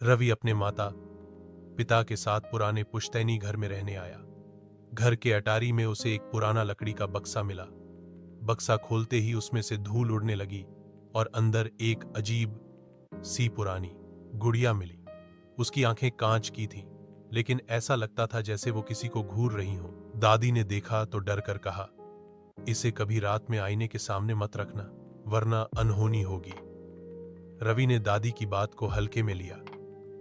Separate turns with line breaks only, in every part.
रवि अपने माता पिता के साथ पुराने पुश्तैनी घर में रहने आया। घर के अटारी में उसे एक पुराना लकड़ी का बक्सा मिला। बक्सा खोलते ही उसमें से धूल उड़ने लगी और अंदर एक अजीब सी पुरानी गुड़िया मिली। उसकी आंखें कांच की थीं, लेकिन ऐसा लगता था जैसे वो किसी को घूर रही हो। दादी ने देखा तो डर कर कहा, इसे कभी रात में आईने के सामने मत रखना, वरना अनहोनी होगी। रवि ने दादी की बात को हल्के में लिया।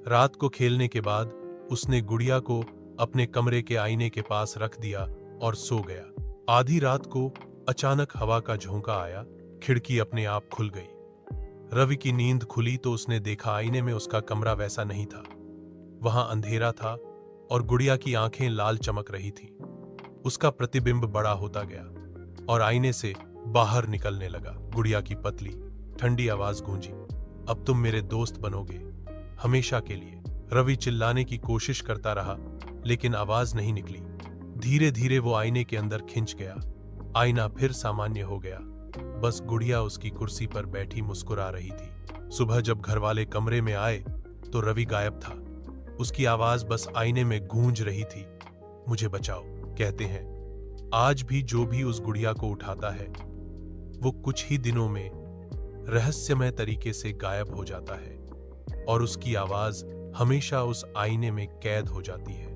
रात को खेलने के बाद उसने गुड़िया को अपने कमरे के आईने के पास रख दिया और सो गया। आधी रात को अचानक हवा का झोंका आया, खिड़की अपने आप खुल गई। रवि की नींद खुली तो उसने देखा आईने में उसका कमरा वैसा नहीं था। वहां अंधेरा था और गुड़िया की आंखें लाल चमक रही थीं। उसका प्रतिबिंब बड़ा होता गया और आईने से बाहर निकलने लगा। गुड़िया की पतली ठंडी आवाज गूंजी, अब तुम मेरे दोस्त बनोगे, हमेशा के लिए। रवि चिल्लाने की कोशिश करता रहा, लेकिन आवाज नहीं निकली। धीरे धीरे वो आईने के अंदर खिंच गया। आईना फिर सामान्य हो गया, बस गुड़िया उसकी कुर्सी पर बैठी मुस्कुरा रही थी। सुबह जब घरवाले कमरे में आए तो रवि गायब था। उसकी आवाज बस आईने में गूंज रही थी, मुझे बचाओ। कहते हैं आज भी जो भी उस गुड़िया को उठाता है वो कुछ ही दिनों में रहस्यमय तरीके से गायब हो जाता है और उसकी आवाज हमेशा उस आईने में कैद हो जाती है।